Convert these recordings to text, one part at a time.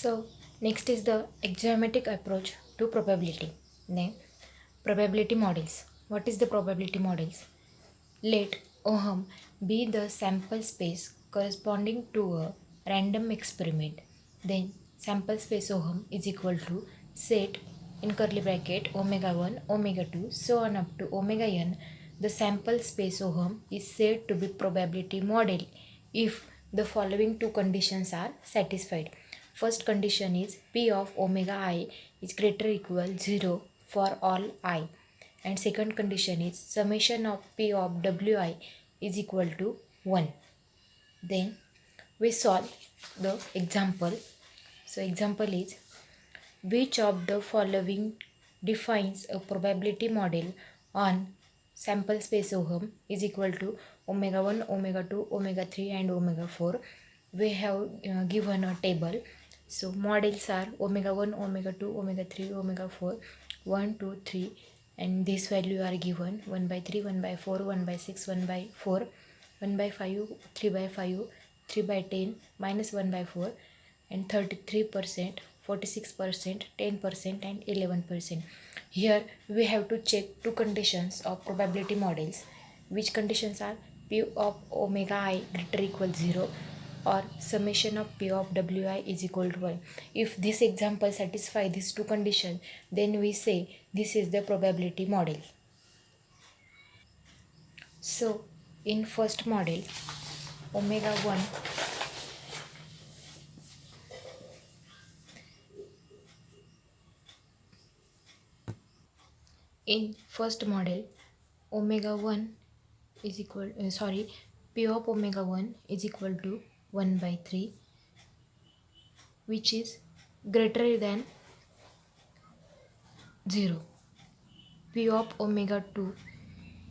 So next is the axiomatic approach to probability. Name probability models. What is the probability models? Let OHM be the sample space corresponding to a random experiment. Then sample space OHM is equal to set in curly bracket omega 1, omega 2, so on up to omega n. The sample space OHM is said to be probability model if the following two conditions are satisfied. First condition is P of omega I is greater or equal 0 for all I, and second condition is summation of P of Wi is equal to 1. Then we solve the example. So example is, which of the following defines a probability model on sample space OHM is equal to omega 1, omega 2, omega 3 and omega 4. We have given a table. So models are omega 1, omega 2, omega 3, omega 4, 1, 2, 3, and this value are given 1 by 3, 1 by 4, 1 by 6, 1 by 4, 1 by 5, 3 by 5, 3 by 10, minus 1 by 4, and 33%, 46%, 10% and 11%. Here we have to check two conditions of probability models, which conditions are P of omega I greater or equal 0 or summation of P of Wi is equal to 1. If this example satisfy these two conditions, then we say this is the probability model. So in first model, omega 1 in first model, omega 1 is equal P of omega 1 is equal to 1 by 3, which is greater than 0. P of omega 2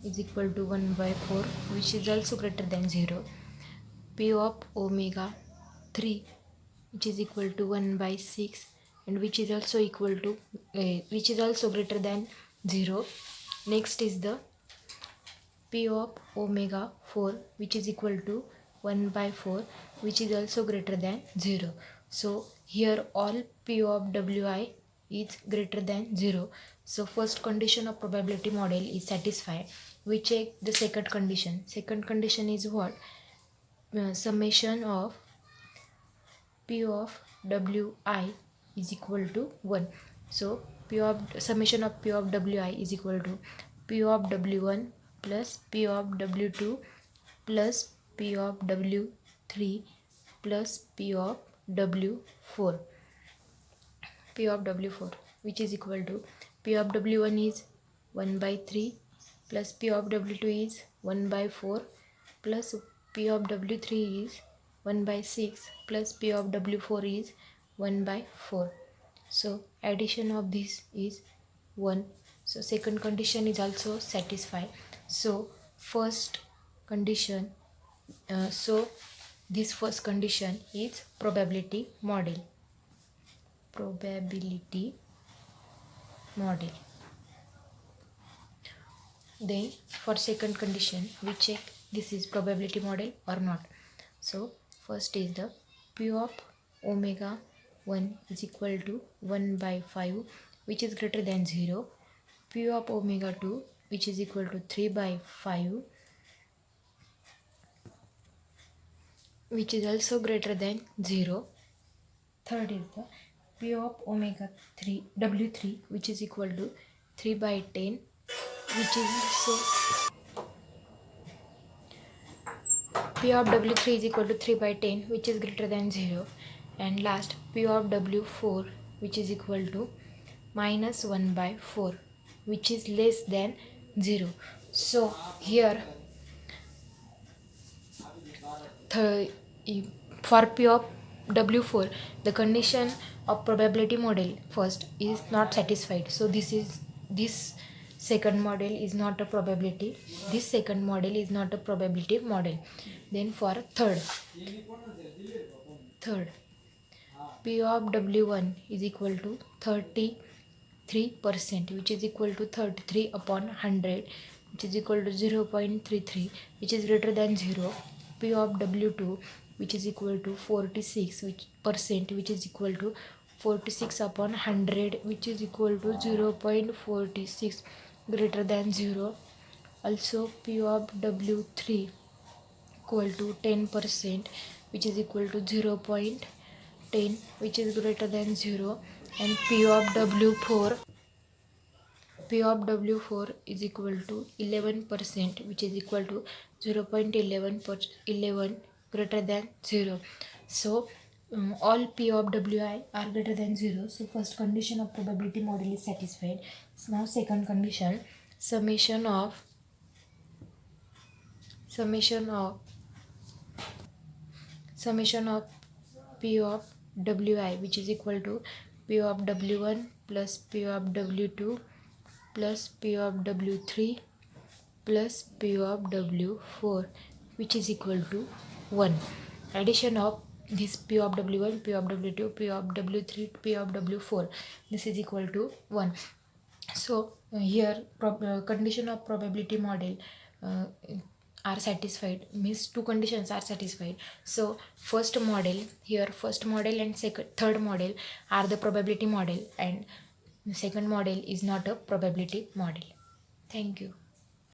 is equal to 1 by 4, which is also greater than 0. P of omega 3, which is equal to 1 by 6, and which is also equal to which is also greater than 0. Next is the P of omega 4, which is equal to 1 by 4, which is also greater than 0. So here all P of Wi is greater than 0. So first condition of probability model is satisfied. We check the second condition. Second condition is what? Summation of P of Wi is equal to 1. So summation of P of Wi is equal to P of W1 plus P of W2 plus P of W3 plus P of W4. P of W4, which is equal to P of W1 is 1 by 3 plus P of W2 is 1 by 4 plus P of W3 is 1 by 6 plus P of W4 is 1 by 4. So addition of this is 1. So second condition is also satisfied. So first condition, this first condition is probability model. Probability model. Then for second condition we check this is probability model or not. So first is the P of omega 1 is equal to 1 by 5, which is greater than 0. P of omega 2, which is equal to 3 by 5, which is also greater than 0. Third is the P of omega 3 W3, which is equal to 3 by 10, which is also P of W3 is equal to 3 by 10, which is greater than 0. And last P of W4, which is equal to minus 1 by 4, which is less than 0. So here for P of W4, the condition of probability model first is not satisfied. So this second model is not a probability. This second model is not a probability model. Then for third P of W1 is equal to 33%, which is equal to 33 upon 100, which is equal to 0.33, which is greater than 0. P of W2 which is equal to 46 percent, which is equal to 46 upon 100, which is equal to 0.46 greater than 0. Also P of W3 equal to 10%, which is equal to 0.10, which is greater than 0. And P of W4 is equal to 11%, which is equal to 0.11 greater than 0. So all P of Wi are greater than 0. So first condition of probability model is satisfied. So now second condition, summation of P of Wi, which is equal to P of W1 plus P of W2 plus P of W3 plus P of W4, which is equal to 1. Addition of this P of W1, P of W2, P of W3, P of W4, this is equal to 1. So here condition of probability model uh, are satisfied, means two conditions are satisfied. So first model and third model are the probability model, and second model is not a probability model. Thank you.